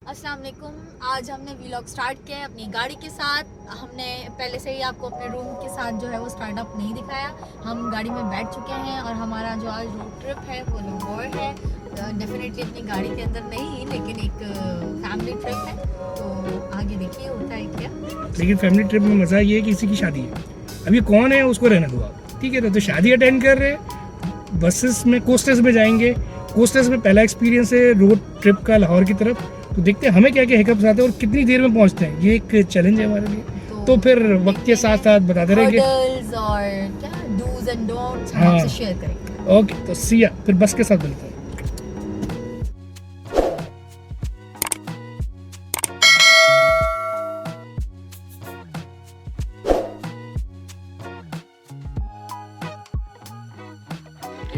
अस्सलाम वालेकुम। आज हमने व्लॉग स्टार्ट किया है अपनी गाड़ी के साथ। हमने पहले से ही आपको अपने रूम के साथ जो है वो स्टार्टअप नहीं दिखाया। हम गाड़ी में बैठ चुके हैं और हमारा जो आज रोड ट्रिप है वो लाहौर है। डेफिनेटली अपनी गाड़ी के अंदर नहीं, लेकिन एक फैमिली ट्रिप है, तो आगे देखिए होता है क्या। लेकिन फैमिली ट्रिप में मज़ा ये है कि किसी की शादी है। अब ये कौन है उसको रहना दो आप, ठीक है ना। तो शादी अटेंड कर रहे हैं, बसेस में कोस्टर्स में जाएंगे। कोस्टर्स में पहला एक्सपीरियंस है रोड ट्रिप का लाहौर की तरफ। तो देखते हैं हमें क्या क्या हिकअप्स आते हैं और कितनी देर में पहुंचते हैं। ये एक चैलेंज है हमारे लिए। तो फिर वक्त के साथ साथ बताते रहेंगे और क्या डूज एंड डोंट्स हम आपसे शेयर करेंगे। ओके, तो सिया फिर बस के साथ मिलते हैं।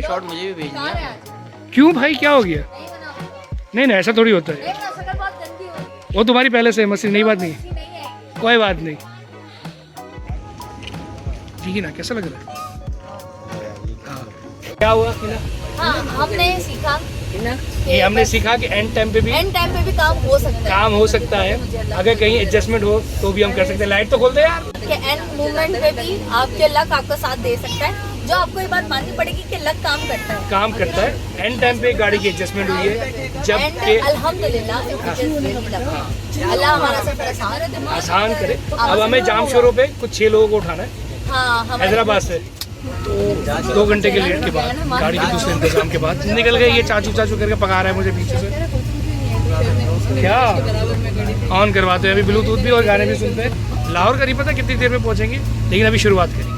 शॉट मुझे भी भेजना है। क्यों भाई, क्या हो गया? नहीं नहीं, ऐसा थोड़ी होता है। वो तुम्हारी पहले से मस्ती, नई बात नहीं, कोई बात नहीं। ठीक है ना, कैसा लग रहा है? हाँ। क्या हुआ? हाँ, हमने सीखा ये हमने सीखा कि एंड टाइम पे भी काम हो सकता है। अगर कहीं एडजस्टमेंट हो तो भी हम कर सकते हैं। लाइट तो खोल दे यार। एंड मूवमेंट में भी आपके लक आपका साथ दे सकता है। जो आपको ये बात माननी पड़ेगी कि लक काम करता है। एंड टाइम पे गाड़ी की एडजस्टमेंट हुई है, जबकि अल्हम्दुलिल्लाह अल्लाह हमारा सफर आसान करे। अब हमें जाम शोरों पे कुछ 6 लोगों को उठाना है हैदराबाद से। तो 2 घंटे के लेट के बाद गाड़ी के दूसरे इंतजाम के बाद निकल गए। ये चाचू करके पका रहा है मुझे पीछे से। क्या ऑन करवाते हैं अभी, ब्लूटूथ भी और गाने भी सुनते हैं। लाहौर का नहीं पता कितनी देर में पहुंचेंगे, लेकिन अभी शुरुआत करेंगे।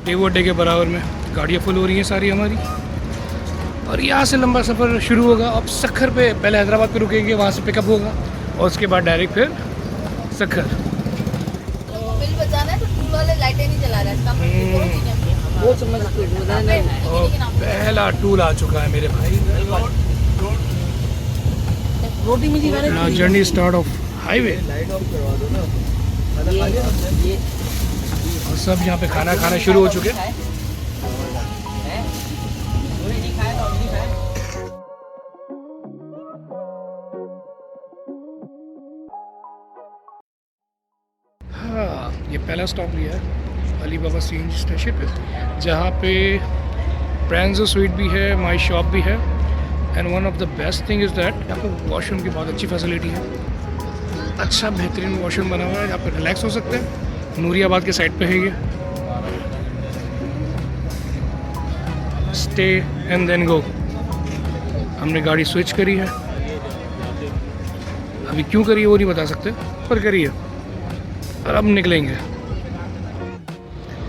डे वो डे के बराबर में गाड़ियाँ फुल हो रही हैं सारी हमारी, और यहाँ से लंबा सफ़र शुरू होगा। अब सखर पे पहले हैदराबाद पे रुकेंगे, वहाँ से पिकअप होगा और उसके बाद डायरेक्ट फिर सखर। बिल बचाना है तो टूल वाले लाइटें नहीं जला रहा है। वो समझ पहला टूल आ चुका है मेरे भाई। रोटी मिली जर्नी स्टार्ट ऑफ हाईवे, और सब यहाँ पे खाना शुरू हो चुके हैं। हाँ, ये पहला स्टॉप लिया है अली बाबा सीएनजी स्टेशन पे, जहाँ पे ब्रांड्स स्वीट भी है, माई शॉप भी है। And one of the best thing is that यहाँ पे वॉशरूम की बहुत अच्छी फैसिलिटी है। अच्छा बेहतरीन वॉशरूम बना हुआ है, यहाँ पे रिलैक्स हो सकते हैं। नूरियाबाद के साइड पे है ये। Stay and then go. हमने गाड़ी स्विच करी है, अभी क्यों करी है वो नहीं बता सकते, पर करी है। और अब निकलेंगे।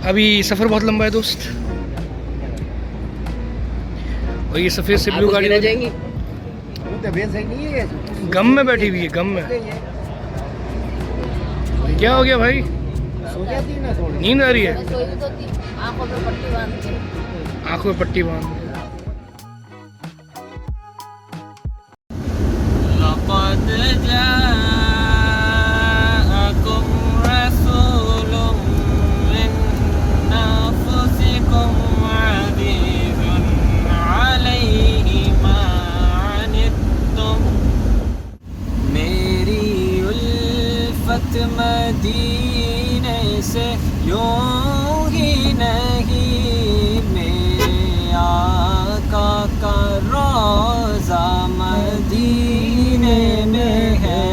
अभी सफ़र बहुत लंबा है दोस्त, और ये सफ़ेद से ब्लू गाड़ी जाएंगी। गम में बैठी हुई है, गम में। क्या हो गया भाई, नींद आ रही है? आंखों में पट्टी बांध। मदीने से यूं ही नहीं, मेरे आका का रोज़ा मदीने में है।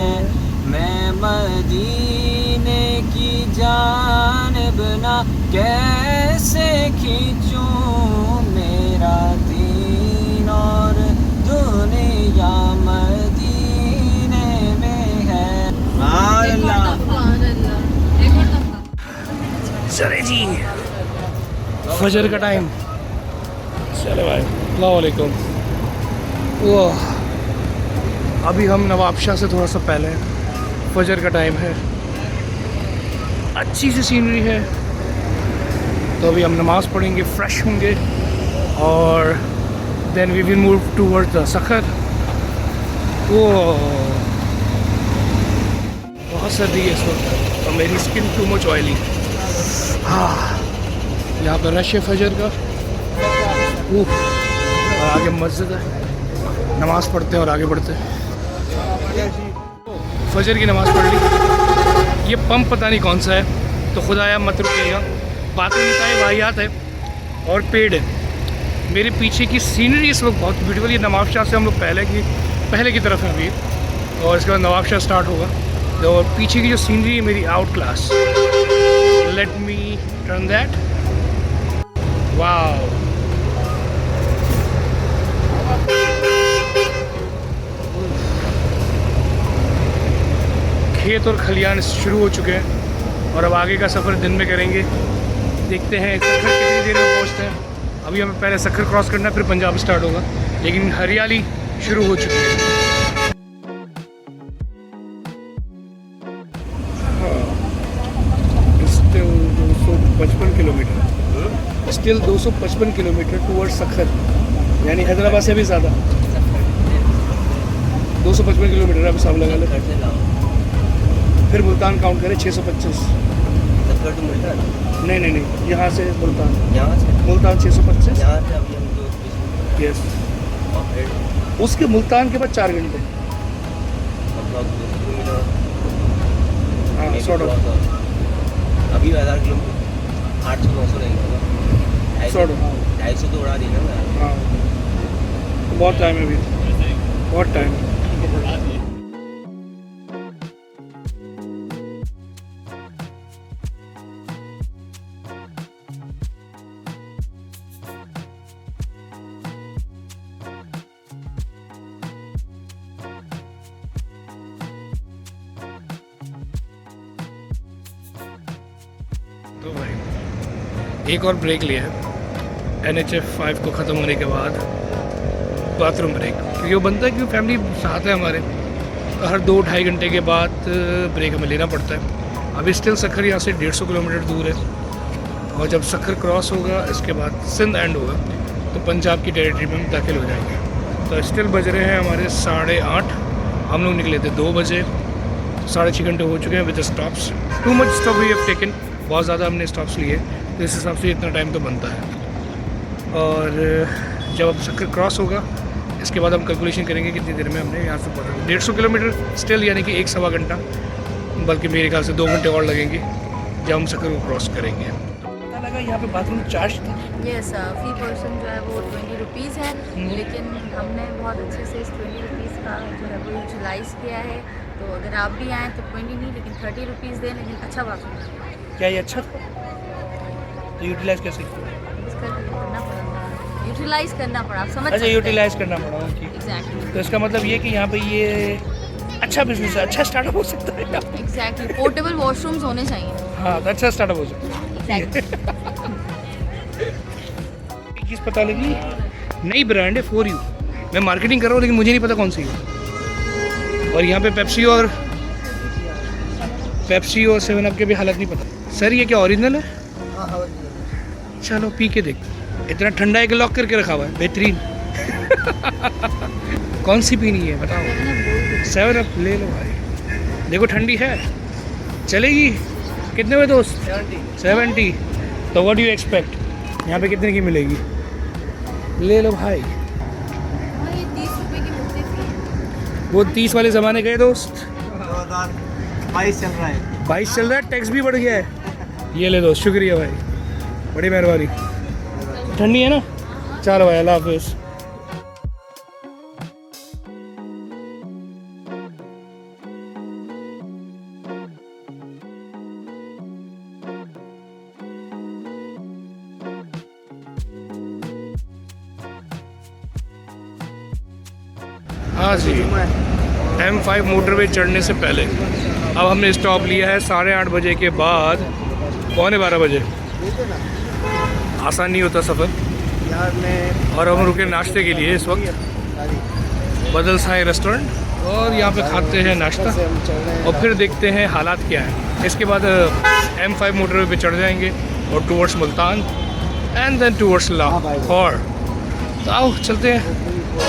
मैं मदीने की जानिब ना कैसे खींचूं, मेरा दीन और दुनिया मदीने में है। चले जी, फजर का टाइम। चले भाई, अस्सलाम वालेकुम। वो अभी हम नवाबशाह से थोड़ा सा पहले हैं। फजर का टाइम है, अच्छी सी सीनरी है। तो अभी हम नमाज़ पढ़ेंगे, फ्रेश होंगे, और then we will move toward the Sukkur. वो बहुत सर्दी है इस वक्त और मेरी स्किन टू मच ऑयली। हाँ, यहाँ पर रश है फजर का। और आगे मस्जिद है, नमाज़ पढ़ते हैं और आगे बढ़ते हैं। फजर की नमाज़ पढ़ ली। ये पंप पता नहीं कौन सा है, तो खुदाया मत रुकिएगा। बाथरूम का है, वाहियात है और पेड़ है। मेरे पीछे की सीनरी इस वक्त बहुत ब्यूटीफुल। ये नवाब शाह से हम लोग पहले की तरफ हैं अभी, और इसके बाद नवाब शाह स्टार्ट होगा। और पीछे की जो सीनरी है मेरी out class. Let me turn that. Wow, खेत और खलियान शुरू हो चुके हैं और अब आगे का सफ़र दिन में करेंगे। देखते हैं सखर कितनी देर में पहुंचते हैं। अभी हमें पहले सखर क्रॉस करना है, फिर पंजाब स्टार्ट होगा, लेकिन हरियाली शुरू हो चुकी है। Still 255 kilometre, still 255 kilometre toward Sukkur, यानी हैदराबाद से भी ज़्यादा। 255 किलोमीटर अब हिसाब लगा ले। फिर मुल्तान काउंट करें 625। नहीं, यहाँ से मुल्तान, मुल्तान 625, यस। उसके मुल्तान के बाद 4 घंटे। हाँ, सॉर्ट ऑफ। अभी 1000 किलोमीटर 800-900 रहेगा, सॉर्ट ऑफ। 250 तो उड़ा देना ना। हाँ, बहुत टाइम है अभी, बहुत टाइम है। तो भाई एक और ब्रेक लिया है NH 5 को ख़त्म होने के बाद, बाथरूम ब्रेक, क्योंकि वो बनता है कि फैमिली साथ है हमारे, हर 2-2.5 घंटे के बाद ब्रेक हमें लेना पड़ता है। अभी स्टिल सखर यहाँ से 150 किलोमीटर दूर है, और जब सखर क्रॉस होगा इसके बाद सिंध एंड होगा तो पंजाब की टेरिटरी में हम दाखिल हो जाएंगे। तो स्टिल बज रहे हैं हमारे 8:30। हम लोग निकले थे 2 बजे, 6.5 घंटे हो चुके हैं with stops. Too much stop we have taken, बहुत ज़्यादा हमने स्टॉप्स लिए, तो इस हिसाब से इतना टाइम तो बनता है। और जब अब सखर क्रॉस होगा इसके बाद हम कैलकुलेशन करेंगे कितनी देर में हमने यहाँ से पहुँचा। 150 किलोमीटर स्टिल, यानी कि 1-1.25 घंटा, बल्कि मेरे ख्याल से 2 घंटे और लगेंगे जब हम सखर को क्रॉस करेंगे। पता लगा यहाँ पे बाथरूम चार्ज था। यस, फी पर्सन जो है वो 20 रुपीज़ है, लेकिन हमने बहुत अच्छे से इस 20 रुपीज़ का जो है वो यूटिलाइज़ किया है। तो अगर आप भी आएँ तो 20 नहीं लेकिन 30 रुपीज़ दें, लेकिन अच्छा बाथरूम है। क्या ये अच्छा था? तो यूटिलाइज कैसे? यूटिलाइज करना पड़ा, आप समझ। अच्छा, यूटिलाइज करना पड़ा, ठीक। एग्जैक्टली। तो इसका मतलब ये कि यहाँ पे ये अच्छा बिजनेस है, अच्छा स्टार्टअप हो सकता है। एग्जैक्टली, पोर्टेबल वॉशरूम्स होने चाहिए। हाँ, तो अच्छा स्टार्टअप हो सकता है। एक चीज़ पता लगी, नई ब्रांड है फॉर यू। मैं मार्केटिंग कर रहा हूँ लेकिन मुझे नहीं पता कौन सी है। और यहाँ पे पेप्सी और 7 अप के भी हालत नहीं पता। सर ये क्या ओरिजिनल है? चलो पी के देख। इतना ठंडा है कि लॉक करके रखा हुआ है, बेहतरीन। कौन सी पीनी है बताओ? 7 अप ले लो भाई, देखो ठंडी है, चलेगी। कितने में दोस्त? 70। तो व्हाट डू यू एक्सपेक्ट, यहाँ पे कितने की मिलेगी? ले लो भाई। 30 रुपये की मिलती थी। वो 30 वाले ज़माने गए दोस्त। 2022 चल रहा है। 22 चल रहा है, टैक्स भी बढ़ गया है। ये ले दोस्त, शुक्रिया भाई, बड़ी मेहरबानी। ठंडी है ना? चलो भाई, अल्लाह हाफिज़। हाँ जी, M5 मोटरवे चढ़ने से पहले अब हमने स्टॉप लिया है 8:30 बजे के बाद, 11:15 बजे। आसान नहीं होता सफ़र। और हम रुके नाश्ते के लिए इस वक्त बदल साई रेस्टोरेंट, और यहाँ पे खाते हैं नाश्ता और फिर देखते हैं हालात क्या है। इसके बाद M5 मोटरवे पे चढ़ जाएंगे और towards Multan and then towards Lahore. तो आओ चलते हैं,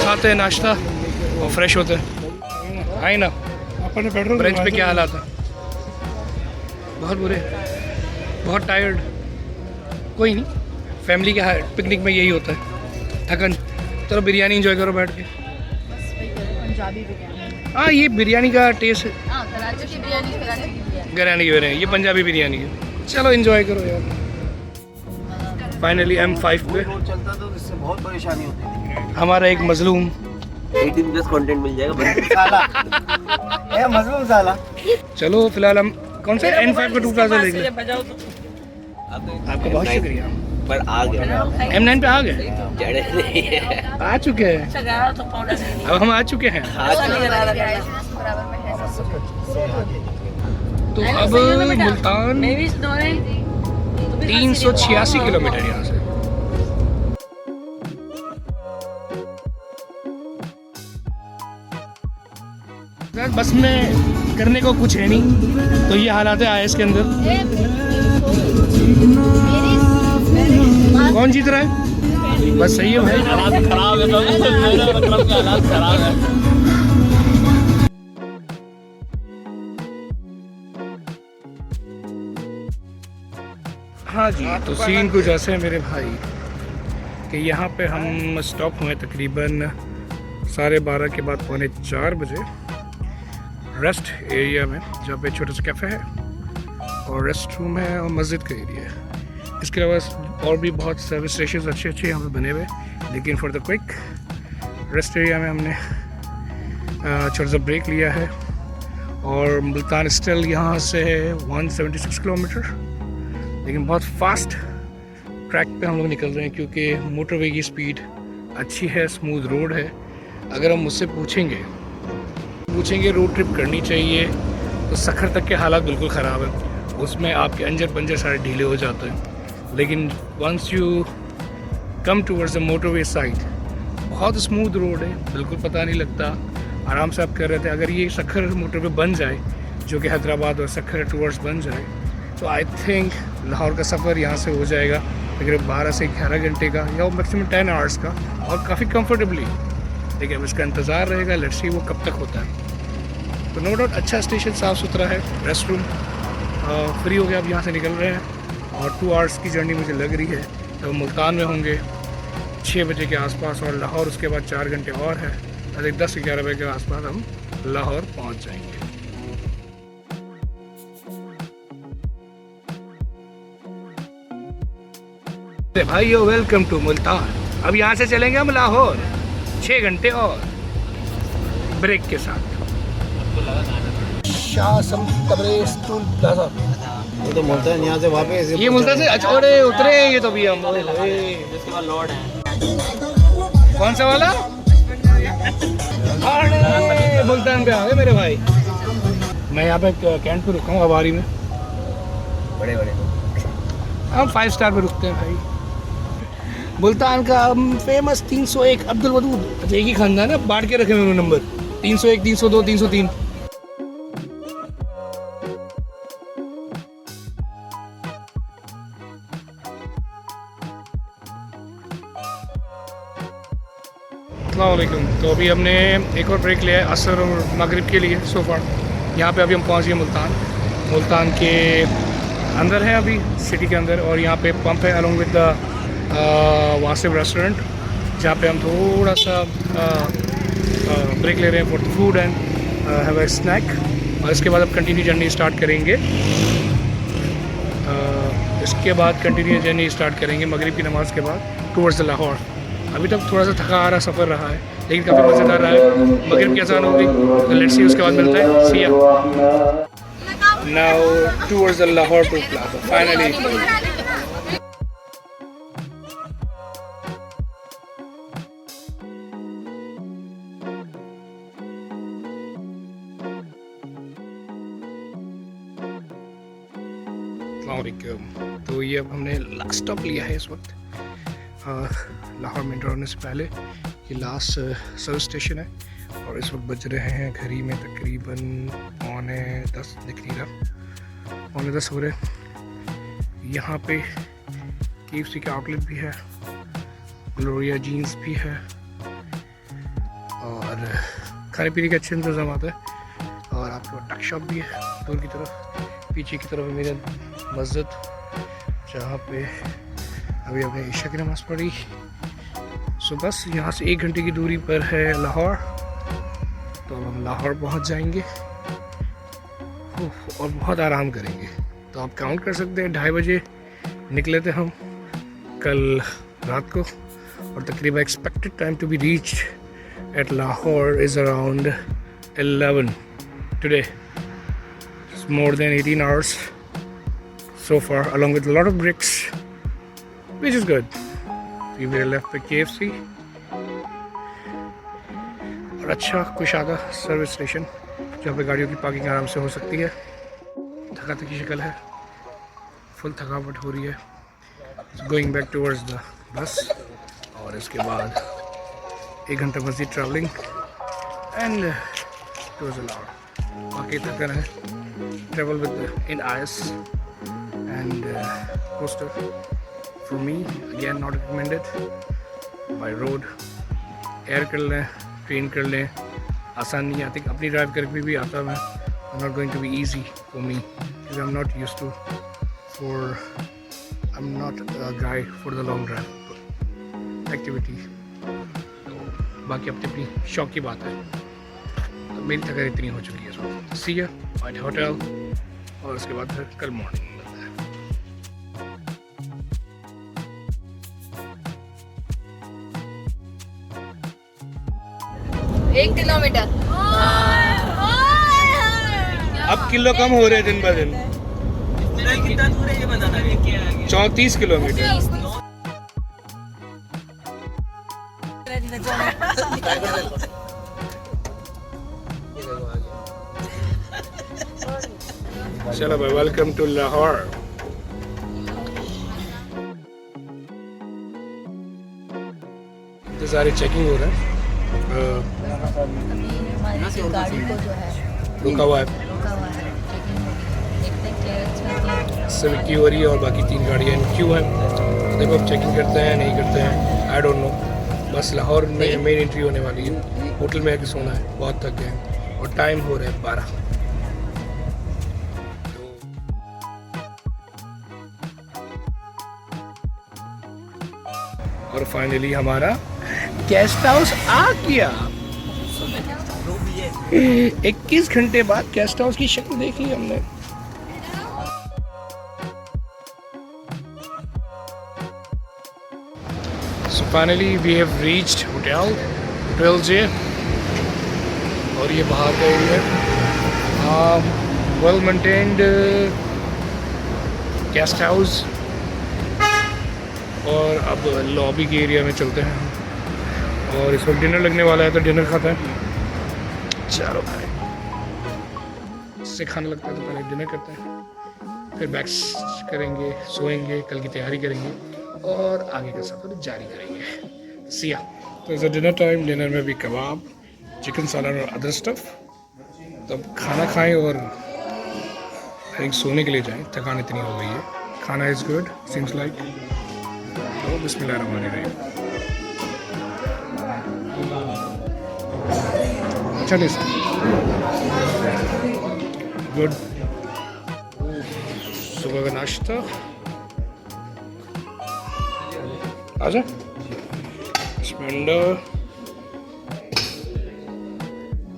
खाते हैं नाश्ता और फ्रेश होते हैं। आई ना, अपने पेट्रोल ब्रेंच पे क्या हालात है? बहुत बुरे, बहुत टायर्ड। कोई नहीं, फैमिली के पिकनिक में यही होता है, थकन चलो बिरयानी एंजॉय करो बैठ के। बस वही पंजाबी बिरयानी। हाँ ये बिरयानी का टेस्ट हाँ कराची की बिरयानी, कराची की बिरयानी। बिरयानी की बिरयानी, ये पंजाबी बिरयानी है। चलो एंजॉय करो यार। फाइनली M5 पे रोड चलता तो इससे बहुत परेशानी होती थी। हमारा एक मजलूम 18+ कंटेंट मिल जाएगा साला। ये मजलूम साला। चलो फिलहाल हम कौन सा N5 का 2 प्लाजा देख लें। बजाओ तो। आपका बहुत शुक्रिया। पर आ गया M9 पे आ गए, चढ़े नहीं है। आ चुके हैं, चढ़ा तो पाउडर नहीं। अब हम आ चुके हैं। बराबर में है सब कुछ। तो अब मुल्तान 386 किलोमीटर यहाँ से। बस में करने को कुछ है नहीं, तो ये हालात है आईएस के अंदर। कौन जीत रहा है? बस सही है भाई। हालात खराब है तो मेरा मतलब हालात खराब है। हाँ जी, तो सीन कुछ ऐसे है मेरे भाई कि यहाँ पे हम स्टॉप हुए तकरीबन 12:30 के बाद 3:45 बजे रेस्ट एरिया में, जहाँ पे छोटा सा कैफ़े है और रेस्ट रूम है और मस्जिद का एरिया है। इसके अलावा और भी बहुत सर्विस स्टेशन अच्छे अच्छे यहाँ पे बने हुए, लेकिन for the quick rest area में हमने छोटा सा ब्रेक लिया है। और मुल्तान स्टिल यहाँ से 176 किलोमीटर, लेकिन बहुत फास्ट ट्रैक पे हम लोग निकल रहे हैं क्योंकि मोटरवे की स्पीड अच्छी है, स्मूथ रोड है। अगर हम मुझसे पूछेंगे रोड ट्रिप करनी चाहिए तो सखर तक के हालात बिल्कुल ख़राब है, उसमें आपके अंजर पंजर सारे ढीले हो जाते हैं। लेकिन once you come towards the motorway side बहुत स्मूथ रोड है, बिल्कुल पता नहीं लगता, आराम से आप कर रहे थे। अगर ये सखर मोटरवे बन जाए, जो कि हैदराबाद और सखर टूवर्ड्स बन जाए, तो आई थिंक लाहौर का सफ़र यहाँ से हो जाएगा तकरीबन 12 से 11 घंटे का या मैक्सिमम 10 आवर्स का, और काफ़ी कंफर्टेबली। लेकिन अब इसका इंतज़ार रहेगा, लेट्स सी वो कब तक होता है। तो नो डाउट अच्छा स्टेशन, साफ़ सुथरा है, रेस्ट रूम फ्री हो गया। अब यहाँ से निकल रहे हैं और 2 आवर्स की जर्नी मुझे लग रही है। तो मुल्तान में होंगे 6 बजे के आसपास और लाहौर उसके बाद 4 घंटे और है, तो 10 से 11 बजे के आसपास हम लाहौर पहुँच जाएंगे। भाइयों वेलकम टू मुल्तान। अब यहाँ से चलेंगे हम लाहौर 6 घंटे और ब्रेक के साथ। शासम तबरेज़ टूल प्लाजा, वो तो मुल्तान यहाँ से वापस ये मुल्तान से अच्छा अरे उतरे ये तो भी हम। जिसके बाद लॉर्ड है। कौन सा वाला? अरे मुल्तान पे आ गए मेरे भाई। मैं यहाँ पे कैंट पे रुका हूँ अवारी में। बड़े बड़े हम 5 स्टार पे रुकते हैं भाई। मुल्तान का फेमस 301 अब्दुल वदूद, एक ही खानदान है, बांट के रखे हुए नंबर 301, 302, 303। अस्सलामुअलैकुम। तो अभी हमने एक और ब्रेक लिया है असर और मगरिब के लिए सो फार। यहाँ पे अभी हम पहुँच गए मुल्तान के अंदर है, अभी सिटी के अंदर। और यहाँ पे पंप है along with the Wasif restaurant, जहाँ पे हम थोड़ा सा ब्रेक ले रहे हैं for the food and have a snack. और इसके बाद अब कंटिन्यू जर्नी स्टार्ट करेंगे। मगरिब की नमाज़ के बाद टूवर्ड्स द लाहौर। अभी तक थोड़ा सा थका आ रहा सफ़र रहा है, लेकिन काफ़ी मज़ेदार रहा है। मगरिब की अज़ान होगी तो लेट्स सी, उसके बाद मिलते हैं। See ya now towards the Lahore toll plaza finally. तो ये अब हमने लास्ट स्टॉप लिया है इस वक्त लाहौर में एंटर होने से पहले। ये लास्ट सर्विस स्टेशन है और इस वक्त बज रहे हैं घड़ी में तकरीबन 9:45 दिख नहीं रहा, 9:45 हो रहे। यहाँ पे KFC का आउटलेट भी है, ग्लोरिया जीन्स भी है और खाने पीने के अच्छे इंतजाम है। और आपको टक शॉप भी है दूर की तरफ। पीछे की तरफ मेरे मस्जिद, जहाँ पे अभी हमने ईशा की नमाज़ पढ़ी, सो बस यहाँ से 1 घंटे की दूरी पर है लाहौर, तो अब हम लाहौर पहुँच जाएंगे और बहुत आराम करेंगे। तो आप काउंट कर सकते हैं 2:30 बजे निकले थे हम कल रात को, और तकरीबन expected time to be reach at Lahore is around 11 today. It's more than 18 hours so far, along with a lot of breaks, which is good. We were left by KFC और अच्छा कुशादा सर्विस स्टेशन जहाँ पे गाड़ियों की parking आराम से हो सकती है। थकाते की शक्ल है, फुल थकावट हो रही है। Going back towards the bus, और इसके बाद 1 घंटा मज़ीद ट्रैवलिंग एंड टूवर्ड्स लाहौर। बाकी थकन है। Travel with in IS and coaster for me again not recommended. By road air कर लें, ट्रेन कर लें, आसान नहीं आती। अपनी ड्राइव करके भी आता मैं, I not going to be easy for me because I am not used to for I am not a guy for the long drive activity. तो बाकी अपनी अपनी शौक की बात है। तो मेरी थकान इतनी हो चुकी है इस वक्त। सी यू एट होटल, और उसके बाद फिर कल मॉर्निंग मिलता है। 1 किलोमीटर। अब किलो कम हो रहे हैं दिन ब दिन। कितना दूर है ये बताना। 34 किलोमीटर। चलो भाई, वेलकम टू लाहौर। इतने सारे चेकिंग हो रहा है। हमारी गाड़ी को जो है रुका हुआ है, सिर्फ क्यू हो रही है और बाकी 3 गाड़ियाँ क्यू है। देखो अब चेकिंग करते हैं नहीं करते हैं, आई डोंट नो। बस लाहौर में मेन एंट्री होने वाली है। होटल में आके सोना है, बहुत थक गए हैं और टाइम हो रहा है 12। और फाइनली हमारा गेस्ट हाउस आ गया। 21 घंटे बाद गेस्ट हाउस की शक्ल देख ली हमने। So finally we have reached hotel J, और ये बाहर का area well maintained guest house. और अब लॉबी के एरिया में चलते हैं हम, और इस वक्त डिनर लगने वाला है तो डिनर खाते हैं। चलो भाई, इससे खाना लगता है तो पहले डिनर करते हैं, फिर बैक्स करेंगे, सोएंगे, कल की तैयारी करेंगे और आगे का सफर जारी करेंगे। सिया तो इज़ डिनर टाइम। डिनर में भी कबाब, चिकन सालन और अदर स्टफ। तब खाना खाएं और एक सोने के लिए जाएं, थकान इतनी हो गई है। खाना इज़ गुड सीम्स लाइक। तो बिस्मिल्लाहिर्रहमानिर्रहीम। अच्छा टेस्ट, गुड। सुबह का नाश्ता आजा, इसमें अंडा,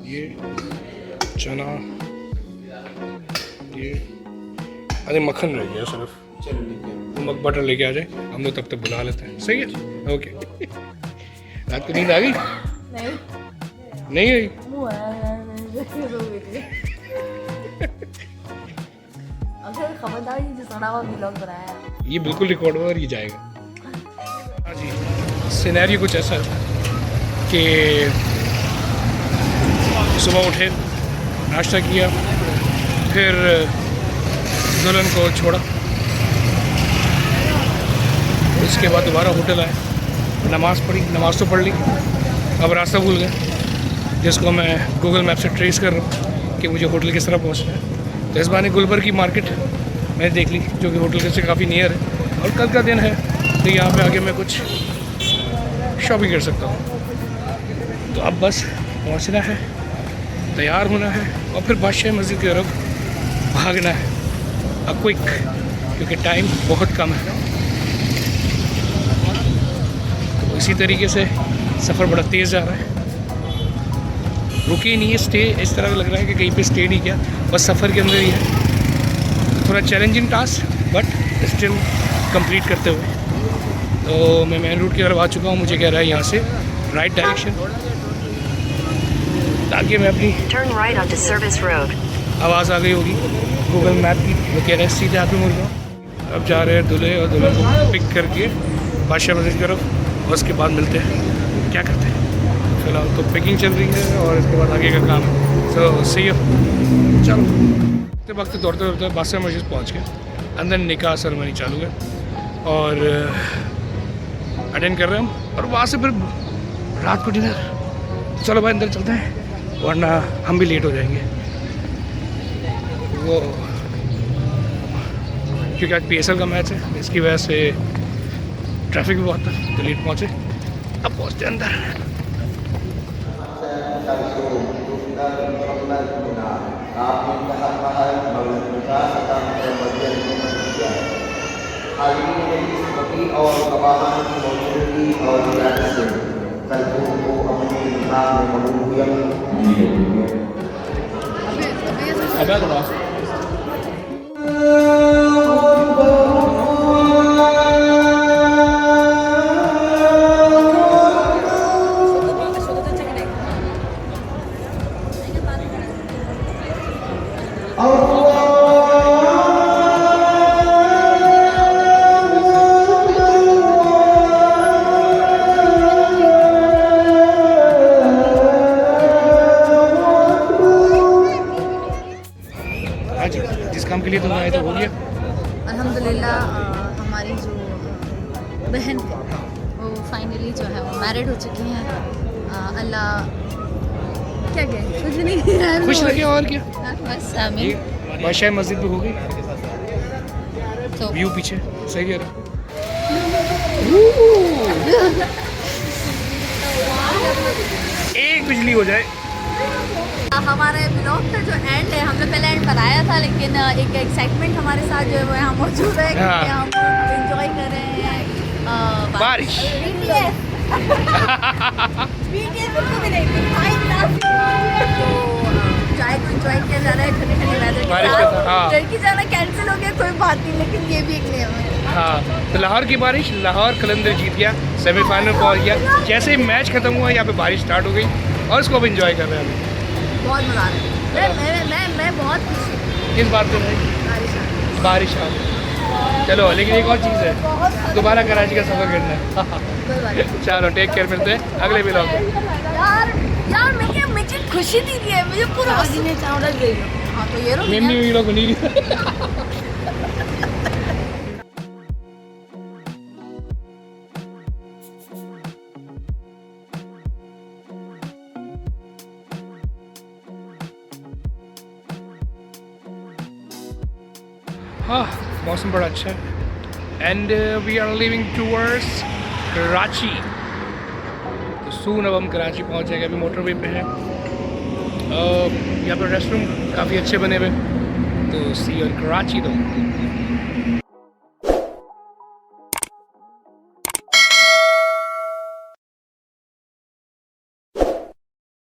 ये चना, ये अरे मक्खन रह गया सिर्फ, मक बटर लेके आ जाए, हम लोग तब तक बुला लेते हैं। सही है, ओके। रात को नींद आ गई? नहीं आई? ये बिल्कुल रिकॉर्ड हुआ और ये जाएगा। हाँ जी, सिनेरियो कुछ ऐसा कि सुबह उठे, नाश्ता किया, फिर दुल्हन को छोड़ा, उसके बाद दोबारा होटल आए, नमाज़ पढ़ी, नमाज़ तो पढ़ ली, अब रास्ता भूल गया, जिसको मैं गूगल मैप से ट्रेस कर रहा हूँ कि मुझे होटल किस तरह पहुँचना है। तो इस बार गुलबर्ग की मार्केट मैंने देख ली, जो कि होटल से काफ़ी नियर है, और कल का दिन है तो यहाँ पे आके मैं कुछ शॉपिंग कर सकता हूँ। तो अब बस पहुँचना है, तैयार होना है, और फिर बादशाह मस्जिद की तरफ भागना है, क्विक, क्योंकि टाइम बहुत कम है। तो इसी तरीके से सफ़र बड़ा तेज़ जा रहा है, रुके नहीं है, स्टे इस तरह लग रहा है कि कहीं पे स्टे नहीं किया, बस सफ़र के अंदर ही है। थोड़ा challenging task but still complete करते हुए। तो मैं मेन रूट की तरफ आ चुका हूँ, मुझे कह रहा है यहाँ से राइट डायरेक्शन, ताकि मैं अपनी आवाज़ आ गई होगी गूगल मैप की, वो कह रहा है सीधे हाथ में मुड़ जाओ। अब जा रहे हैं दूल्हे और दुल्हन को पिक करके बादशाह मस्जिद की तरफ, और उसके बाद मिलते हैं क्या करते हैं। फिलहाल तो पिकिंग चल रही है और इसके बाद आगे का काम है। सो सी यू। चलो वक्त दौड़ते दौड़ते बादशाह मस्जिद पहुँच गए, अंदर निकाह सेरेमनी चालू है और अटेंड कर रहे हैं हम, और वहाँ से फिर रात को डिनर। चलो भाई अंदर चलते हैं, वरना हम भी लेट हो जाएंगे। वो क्योंकि आज PSL का मैच है, इसकी वजह से ट्रैफिक भी बहुत था, तो लेट पहुँचे। अब पहुँचते अंदर। और गवाहान की मौजूदगी और इजाज़त से कल्पों को अपने निकाह में कबूलियत जिस काम के लिए तुम आए थे हो गया? अल्हम्दुलिल्लाह हमारी जो बहन है वो फाइनली जो है वो मैरिड हो चुकी हैं। अल्लाह क्या कहे, कुछ नहीं है, खुश रखे और क्या। बस आमीन। ये बादशाह मस्जिद भी हो गई, तो व्यू पीछे सही कह रहा। एक बिजली हो जाए। हमारे ब्लॉग का जो एंड है, हमने पहले एंड बनाया था, लेकिन एक एक्साइटमेंट हमारे साथ जो है वो यहाँ मौजूद है, क्योंकि हम एंजॉय कर रहे हैं बारिश। चाय को एंजॉय किया जा रहा है ठंडी ठंडी वेदर के बारिश साथ। का था, हाँ। लड़की जाना कैंसिल हो गया कोई बात नहीं, लेकिन ये भी एक नियम है। हाँ, तो लाहौर की बारिश, लाहौर कलंदर जीत गया, सेमीफाइनल पहुंच गया। जैसे ही मैच खत्म हुआ यहाँ पे बारिश स्टार्ट हो गई और इसको अब एंजॉय कर रहे हैं अभी। बहुत मज़ा आ रहा है। मैं बहुत खुश हूँ। किस बात पे भाई? बारिश आ गई। चलो, लेकिन एक और चीज़ है, दोबारा कराची का सफ़र करना है। कोई बात नहीं। चलो टेक केयर, मिलते हैं अगले व्लॉग में। यार मुझे खुशी दी है, मुझे पूरा हाँ तो ये रो मेरी व्लॉग बनी रही। हाँ, मौसम बड़ा अच्छा है and we are living towards Karachi. तो सून अब हम कराची पहुँच जाएंगे, अभी मोटरवे पे हैं। यहाँ पर रेस्टरूम काफ़ी अच्छे बने हुए, तो सी और कराची। तो